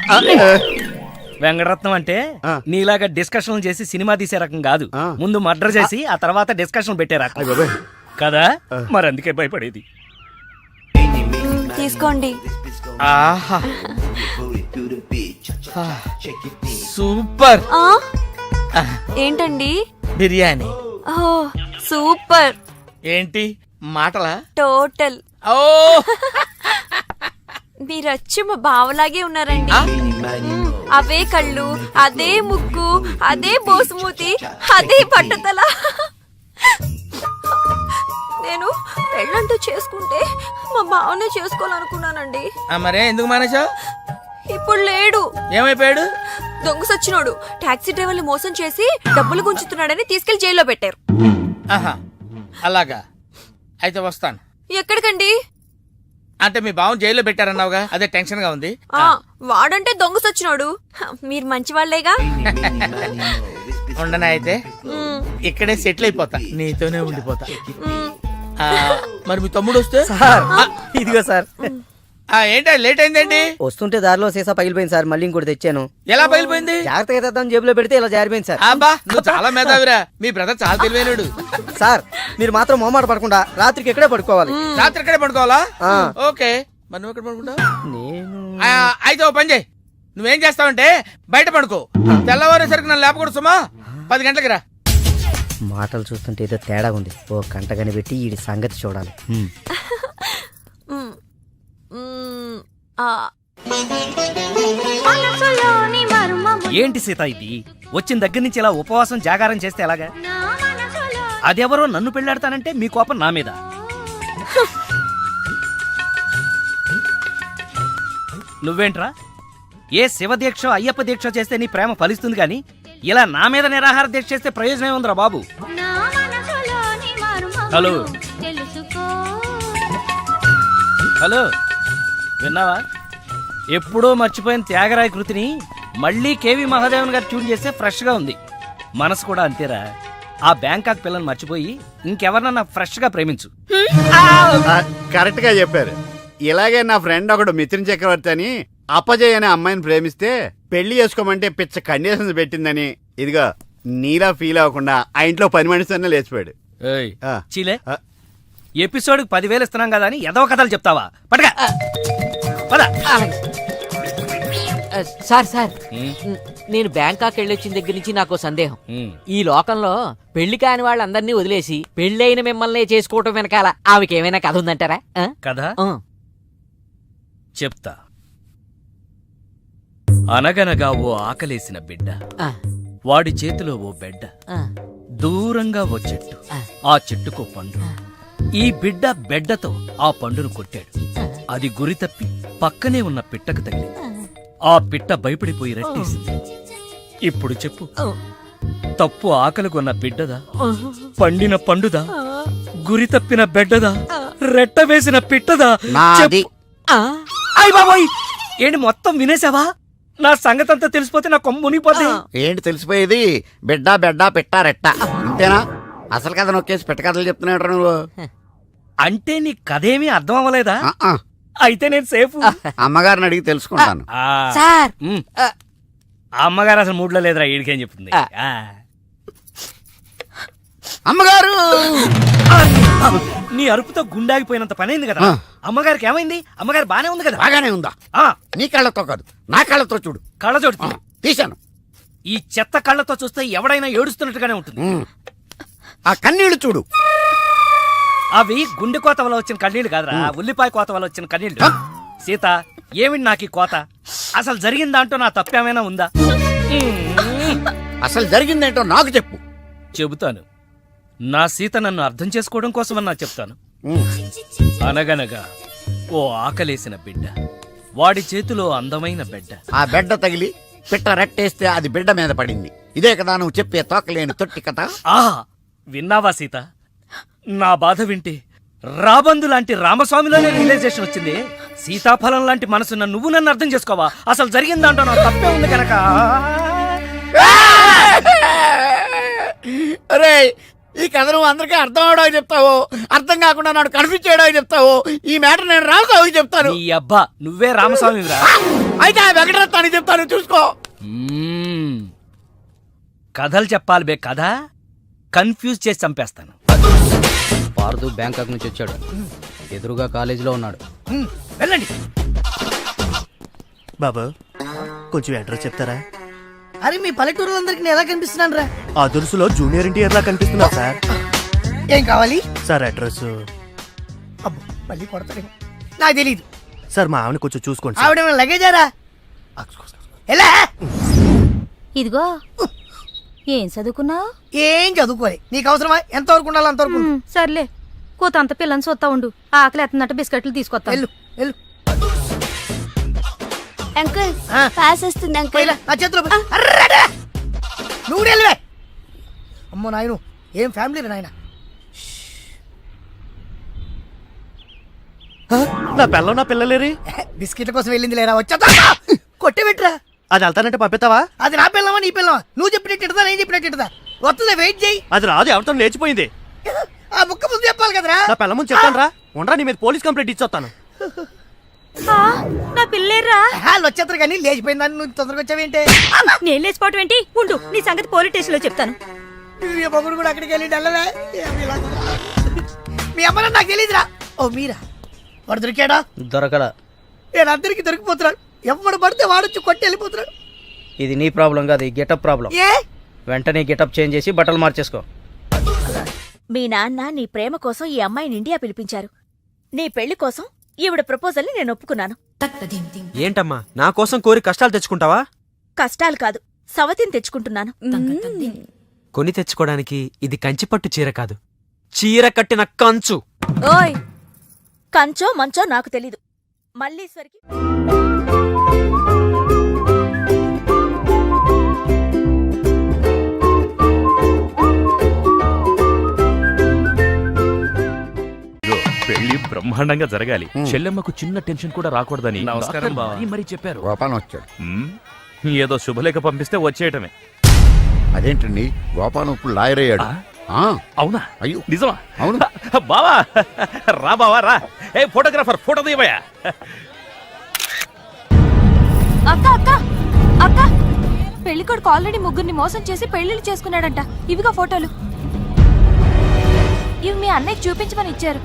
వెంకటరత్నం అంటే నీలాగా డిస్కషన్ చేసి సినిమా తీసే రకం కాదు. ముందు మర్డర్ చేసి ఆ తర్వాత డిస్కషన్ పెట్టే రకం కదా. మరి అందుకే భయపడేది. తీసుకోండి. సూపర్. ఏంటండి? బిర్యానీ. సూపర్. ఏంటి మాటలా? టోటల్. ఓ మీరచ్చి మా బావలాగే ఉన్నారండి. అవే కళ్ళు, అదే ముక్కు, అదే బోసుమూతి, అదే పట్టుదల. నేను పెళ్ళంటూ చేసుకుంటే మా బావనే చేసుకోవాలనుకున్నానండి. మరే ఎందుకు మానేశావు? ఇప్పుడు లేడు. ఏమైపోయాడు? దొంగ సచ్చినోడు టాక్సీ డ్రైవర్ని మోసం చేసి డబ్బులు గుంచుతున్నాడని తీసుకెళ్లి జైల్లో పెట్టారు. అలాగా, అయితే వస్తాను. ఎక్కడికండి? అంటే మీ బావని జైల్లో పెట్టారన్నావుగా, అదే టెన్షన్ గా ఉంది. వాడంటే దొంగ సచ్చినోడు, మీరు మంచి వాళ్లేగా. ఉండనా అయితే ఇక్కడే సెటిల్ అయిపోతా, నీతోనే ఉండిపోతా. మరి మీ తమ్ముడు వస్తే? సార్ ఇదిగో సార్. ఏంటో లేట్ అయిందండి? వస్తుంటే దారిలో సీసా పగిలిపోయింది సార్, మళ్ళీ ఇంకోటి తెచ్చాను. ఎలా పగిలిపోయింది? జాగ్రత్తగా తెద్దాం జేబులో పెడితే ఇలా జారిపోయింది సార్. అబ్బా నువ్వు చాలా మేధావిరా, మీ బ్రదర్ చాలా తెలివైనడు. సార్ మీరు మాత్రం మొహమాట పడకుండా రాత్రికి ఎక్కడే పడుకోవాలి. రాత్రి ఎక్కడే పడుకోవాలా? ఓకే, మరి నువ్వు ఎక్కడ పడుకుంటావు? నేను అయితే ఓ పని చేయి, నువ్వేం చేస్తావంటే బయట పడుకో, తెల్లవారేసరికి నన్ను లేపకూడదు సుమా, 10 గంటలకి రా. మాటలు చూస్తుంటే ఏదో తేడా ఉంది, ఓ గంట కనిపెట్టి ఈ సంగతి చూడాలి. ఏంటి సీత ఇది? వచ్చిన దగ్గర నుంచి ఇలా ఉపవాసం జాగారం చేస్తే ఎలాగా? అదెవరో నన్ను పెళ్ళాడతానంటే మీ కోపం నా మీద. నువ్వేంట్రా ఏ శివ దీక్ష అయ్యప్ప దీక్ష చేస్తే నీ ప్రేమ ఫలిస్తుంది గాని ఇలా నా మీద నిరాహార దీక్ష చేస్తే ప్రయోజనం ఏముందిరా బాబు? హలో హలో, విన్నావా? ఎప్పుడో మర్చిపోయిన త్యాగరాయ కృతిని మళ్ళీ కేవి మహాదేవన్ గారు ట్యూన్ చేస్తే ఫ్రెష్ గా ఉంది. మనసు కూడా అంతేరా. ఆ బ్యాంకాక్ పిల్లని మర్చిపోయి ఇంకెవరన్నా ఫ్రెష్ గా ప్రేమించు. కరెక్ట్ గా చెప్పారు. ఇలాగే నా ఫ్రెండ్ ఒకడు మిథున్ చక్రవర్తి అని అప్పజయ్ అనే అమ్మాయిని ప్రేమిస్తే పెళ్లి చేసుకోమంటే పిచ్చ కండిషన్స్ పెట్టిందని ఇదిగా నీలా ఫీల్ అవ్వకుండా ఆ ఇంట్లో పని మనిషి లేచిపోయాడు. చీలే, ఎపిసోడ్ 10,000 ఇస్తున్నాం కదా అని ఏదో కథలు చెప్తావా? పడగా సార్ సార్ నేను బ్యాంకాక్ వెళ్ళొచ్చిన దగ్గర నుంచి నాకు సందేహం. ఈ లోకంలో పెళ్లి కాని వాళ్ళందరినీ వదిలేసి పెళ్లైన మిమ్మల్ని చేసుకోవటం వెనకాల ఆమెకేమైనా కథ ఉందంటారా? కదా చెప్తా. అనగనగా ఓ ఆకలేసిన బిడ్డ, వాడి చేతిలో ఓ బెడ్డ, దూరంగా ఓ చెట్టు, ఆ చెట్టుకో పండు. ఈ బిడ్డ బెడ్డతో ఆ పండును కొట్టాడు. అది గురి తప్పి పక్కనే ఉన్న పిట్టకు తగిలింది. ఆ పిట్ట భయపడిపోయి రెట్టేసింది. ఇప్పుడు చెప్పు, తప్పు ఆకలిగొన్న బిడ్డదా, పండిన పండుదా, గురి తప్పిన బెడ్డదా, రెట్ట వేసిన పిట్టదా? అయ్ బాబోయ్, ఏంటి మొత్తం వినేసావా? నా సంగతంతా తెలిసిపోతే నా కొమ్ము మునిగిపోతే. ఏంటి తెలిసిపోయేది? బిడ్డ బెడ్డ పెట్ట రెట్ట అంతేనా? అసలు కథ నొక్కేసి పెట్ట కథలు చెప్తున్నాడు నువ్వు. అంటే నీ కథేమీ అర్థం అవ్వలేదా? అయితే నేను సేఫ్. అమ్మగారిని అడిగి తెలుసుకుంటాను. అమ్మగారు అసలు మూడ్లో లేదురా, ఈడికేం చెప్తుంది. అమ్మగారు, నీ అరుపుతో గుండాగిపోయినంత పనైంది కదా. అమ్మగారికి ఏమైంది? అమ్మగారు బానే ఉంది కదా? బాగానే ఉందా? నీ కళ్ళతో కాదు, నా కళ్ళతో చూడు. కళ్ళజోడు తీశాను. ఈ చెత్త కళ్ళతో చూస్తే ఎవడైనా ఏడుస్తున్నట్టుగానే ఉంటుంది. ఆ కన్నీళ్లు చూడు. అవి గుండె కోత వల్ల వచ్చిన కన్నీళ్లు కాదురా, ఉల్లిపాయ కోత వల్ల వచ్చిన కన్నీళ్లు. సీత, ఏమిటి నాకు ఈ కోత? అసలు జరిగిన దాంట్లో నా తప్పేమైనా ఉందా? అసలు జరిగిందేంటో నాకు చెప్పు. చెబుతాను. నా సీత నన్ను అర్థం చేసుకోవడం కోసమన్నా చెప్తాను. అనగనగా ఓ ఆకలేసిన బిడ్డ, వాడి చేతిలో అందమైన బిడ్డ. ఆ బిడ్డ తగిలి పిట్ట రెట్టేస్తే అది బిడ్డ మీద పడింది. ఇదే కదా నువ్వు చెప్పే తోకలేని తొట్టి కథ? విన్నావా సీత? నా బాధ వింటే రాబందు లాంటి రామస్వామిలోనే రియలైజేషన్ వచ్చింది. సీతాఫలం లాంటి మనసున్న నువ్వు నన్ను అర్థం చేసుకోవా? అసలు జరిగిందంటో నా తప్పే ఉంది కనుక. అరే, ఈ కథ నువ్వు అందరికీ అర్థం అవడానికి చెప్తావు, అర్థం కాకుండా నాడు కన్ఫ్యూజ్ చేయడానికి చెప్తావు. ఈ మ్యాటర్ నేను రామస్వామికి చెప్తాను. ఈ అబ్బా, నువ్వే రామస్వామి రా. అయితే ఆ వెంకటరత్నానికి చెప్తాను, చూసుకో. కథలు చెప్పాలి బే, కథ కన్ఫ్యూజ్ చేసి చంపేస్తాను. పార్దు బ్యాంకాక్ నుంచి వచ్చాడు, ఎదురుగా కాలేజీలో ఉన్నాడు. వెళ్ళండి. బాబా, కొంచెం అడ్రస్ చెప్తారా? అరే, మీ పల్లెటూరులందరికీ నేను ఎలా కనిపిస్తున్నాను రా? ఆ దురుసులో జూనియర్ ఎన్టీఆర్ లా కనిపిస్తున్నా సార్. ఏం కావాలి సార్? అడ్రస్. అబ్బో, మళ్ళీ కొడతాడు. నాకు తెలియదు సార్, మా ఆవిడ కొంచెం చూసుకోండి. ఆవిడ లగేజారా? ఎలా? ఇదిగో, ఏం చదువుకున్నావు? ఏం చదువుకోలే. నీకు అవసరమా? ఎంతవరకు ఉండాలి అంతవరకు. సర్లే, కూతంత పిల్లని చూస్తా ఉండు. ఆకలి ఎత్తున్నట్టు బిస్కెట్లు తీసుకొస్తా. వెళ్ళు వెళ్ళు. అంకుల్, పాస్ వస్తుంది అంకుల్. నా చేతిలో నువ్వు వెళ్ళవే. అమ్మో నాయను, ఏం ఫ్యామిలీ నాయన. నా పిల్లలేరి బిస్కెట్ల కోసం వెళ్ళింది లేరా? వచ్చా కొట్టి పెట్టరా. అది వెళ్తానంటే పంపిస్తావా? అది నా పిల్లవా నీ పిల్లవా? నువ్వు చెప్పినట్టు ఇడదా, నేను చెప్పినట్టు ఇడదా? వస్తుందా? వెయిట్ చేయి. అది రాదు, ఎవరితో లేచిపోయింది. ఆ బుక్క ముందు చెప్పాలి కదరా. నా పిల్ల ముందు చెప్తాను రా. ఉండరా, నీ మీద పోలీస్ కంప్లైంట్ ఇచ్చొస్తాను. నా పిల్లేరా వాళ్ళు వచ్చేస్తారు కానీ లేచిపోయిందని నువ్వు తొందరగా వచ్చావేంటే? నేను లేచిపోవటం ఏంటి? ఉండు, నీ సంగతి పోలీస్ స్టేషన్ లో చెప్తాను. మొగుడు కూడా అక్కడికి వెళ్ళి డల్లవే. మీ అమ్మ నాకు తెలియదురా. ఓ మీరా, వాడు దొరికాడా? దొరకడా? నేను అందరికి దొరికిపోతున్నాడు. ఎవడు పడితే వాడొచ్చి కొట్టి వెళ్ళిపోతున్నాడు. ఇది నీ ప్రాబ్లం కాదు, ఈ గెటప్ ప్రాబ్లం. ఏ వెంటనే గెటప్ చేంజ్ చేసి బట్టలు మార్చేసుకో. మీ నాన్న నీ ప్రేమ కోసం ఈ అమ్మాయిని ఇండియా పిలిపించారు. నీ పెళ్లి కోసం ఈవిడ ప్రపోజల్ ని నేను ఒప్పుకున్నాను. ఏంటమ్మా, నా కోసం కోరి కష్టాలు తెచ్చుకుంటావా? కష్టాలు కాదు, సవతిని తెచ్చుకుంటున్నాను. కొని తెచ్చుకోవడానికి ఇది కంచిపట్టు చీర కాదు, చీర కట్టిన కంచు. ఓయ్, కంచో మంచో నాకు తెలీదు. మల్లీశ్వరికి పెళ్లి బ్రహ్మాండంగా జరగాలి. చెల్లెమ్మకు చిన్న టెన్షన్ కూడా రాకూడదని నమస్కారం మరి చెప్పారు. గోపాలం వచ్చాడు. ఏదో శుభలేఖ పంపిస్తే వచ్చేయటమే. అదేంటండి, గోపాలం ఇప్పుడు లాయర్ అయ్యాడు. అవునా? అయ్యో నిజమా? అవును. బావా రా, బావా రా. ఏ ఫోటోగ్రాఫర్, ఫోటో తీయవయ్యా. అక్క అక్క అక్క, పెళ్లికొడుకు ఆల్రెడీ ముగ్గురిని మోసం చేసి పెళ్లిళ్ళు చేసుకున్నాడంట. ఇవిగా ఫోటోలు. ఇవి మీ అన్నయ్యకి చూపించమని ఇచ్చారు.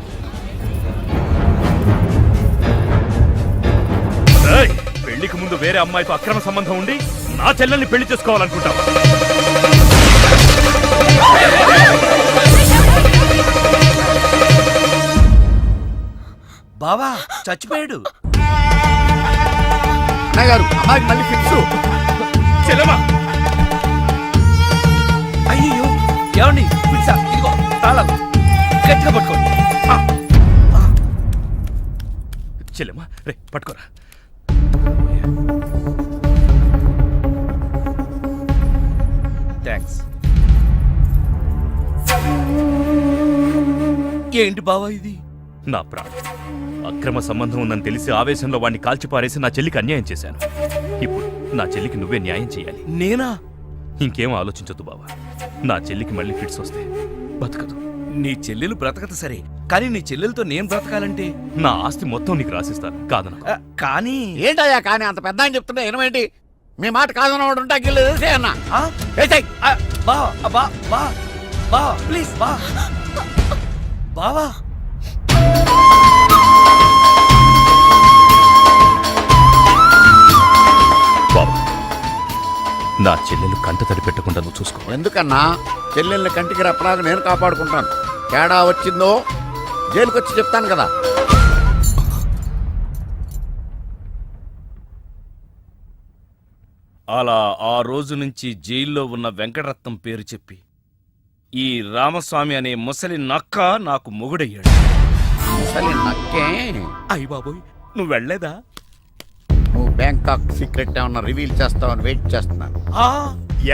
పెళ్లికి ముందు వేరే అమ్మాయితో అక్రమ సంబంధం ఉండి నా చెల్లెల్ని పెళ్లి చేసుకోవాలనుకుంటావు? బావా చచ్చిపోయాడు. గారు అమ్మాయికి మళ్ళీ ఫిక్స్. చెల్లెమ్మా, అయ్యో ఏమండి, పిలిచా, ఇదిగో తాళాలు గట్టిగా పట్టుకోండి. చెల్లెమ్మా రే, పట్టుకోరా. థ్యాంక్స్. ఏంటి బావా ఇది? నా ప్రాణం, అక్రమ సంబంధం ఉందని తెలిసి ఆవేశంలో వాడిని కాల్చిపారేసి నా చెల్లికి అన్యాయం చేశాను. ఇప్పుడు నా చెల్లికి నువ్వే న్యాయం చేయాలి. నేనా? ఇంకేం ఆలోచించొద్దు బావా. నా చెల్లికి మళ్ళీ ఫిట్స్ వస్తే బతకదు. నీ చెల్లెలు బ్రతకదు సరే, కానీ నీ చెల్లెలతో నేను బ్రతకాలంటే నా ఆస్తి మొత్తం నీకు రాసిస్తాను. కాదన కానీ ఏంటయ్యా కానీ అంత పెద్ద అని చెప్తున్నా ఏమేంటి? మీ మాట కాదన్నవాడు ఉంటా అన్న. బా ప్లీజ్ బా బావా. బావా, నా చెల్లెలు కంట తడి పెట్టకుండా నువ్వు చూసుకో. ఎందుకన్నా? చెల్లెల్ని కంటికి రెప్పలాగా నేను కాపాడుకుంటాను. తేడా వచ్చిందో జైలుకి వచ్చి చెప్తాను కదా. అలా ఆ రోజు నుంచి జైల్లో ఉన్న వెంకటరత్నం పేరు చెప్పి ఈ రామస్వామి అనే ముసలి నక్క నాకు మొగుడయ్యాడు. ముసలి నక్కే? అయ్య బాబోయ్, నువ్వు వెళ్ళలేదా? నువ్వు బ్యాంకాక్ సీక్రెట్ ఏమన్నా రివీల్ చేస్తావని వెయిట్ చేస్తున్నాను.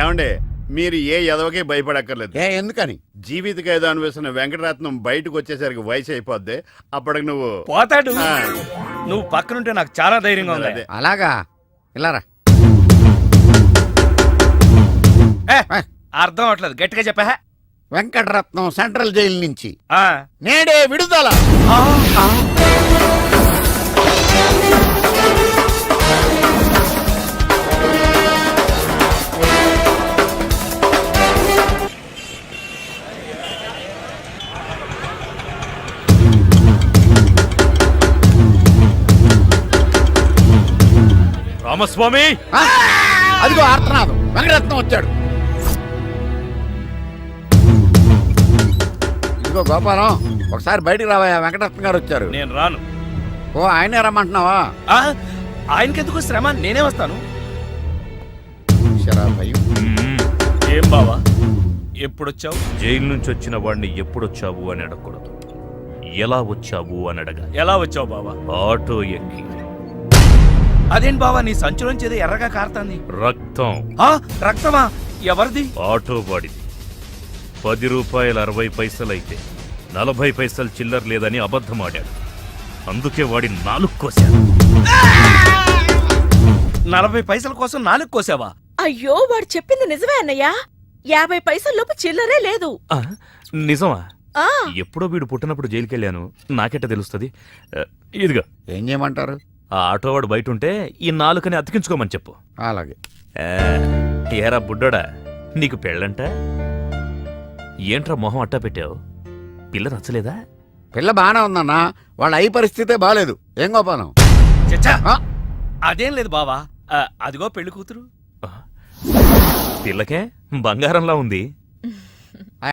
ఏమండే, మీరు ఏ ఎదవకే భయపడక్కర్లేదు. ఎందుకని? జీవిత ఖైదు అనిపిస్తున్న వెంకటరత్నం బయటకు వచ్చేసరికి వయసు అయిపోద్ది. అప్పటికి నువ్వు పోతాడు. నువ్వు పక్కనుంటే నాకు చాలా ధైర్యంగా ఉంది. అలాగా? ఇలారా. అర్థం అవట్లేదు, గట్టిగా చెప్పా. వెంకటరత్నం సెంట్రల్ జైలు నుంచి నేడే విడుదల. రామస్వామి, అదిగో ఆర్తనాదం. వెంకటరత్నం వచ్చాడు. ఇదిగో గోపాలం, ఒకసారి బయటికి రావా. వెంకటరత్నం గారు వచ్చారు. నేను రాను. ఓ, ఆయనే రమ్మంటున్నావా? ఆయనకెందుకు శ్రమ, నేనే వస్తాను. భయం. ఏం బావా, ఎప్పుడొచ్చావు? జైలు నుంచి వచ్చిన వాడిని ఎప్పుడొచ్చావు అని అడగకూడదు, ఎలా వచ్చావు అని అడగాలి. ఎలా వచ్చావు బావా? ఆటో ఎక్కి. అదేంటి బావా, నీ సంచులోంచి ఏదో ఎర్రగా కారుతాంది. రక్తం. రక్తమా? ఎవరిది? ఆటో వాడిది. 10 రూపాయలు 60 పైసలైతే 40 పైసలు చిల్లర లేదని అబద్ధమాడాడు. అందుకే వాడి 4 కోశాడు. 40 పైసల కోసం నాలుగు కోసావా? అయ్యో వాడు చెప్పింది నిజమే అన్నయ్యా. 50 పైసల్లోపు చిల్లరే లేదు. నిజమా? ఆ ఎప్పుడో వీడు పుట్టినప్పుడు జైలుకెళ్ళాను, నాకెట్ట తెలుస్తుంది? ఇదిగో ఏం చేయమంటారు? ఆ ఆటోవాడు బయట ఉంటే ఈ నాలుకని అతికించుకోమని చెప్పు. అలాగే. ఏరా బుడ్డోడా, నీకు పెళ్ళంట? ఏంట్రా మొహం అట్టా పెట్టావు? పిల్ల నచ్చలేదా? పిల్ల బానే ఉందన్నా, వాళ్ళ అయి పరిస్థితే బాలేదు. ఏం గోపాలం? చచ్చా, అదేం లేదు బావా. అదిగో పెళ్లి కూతురు. పిల్లకే బంగారంలా ఉంది.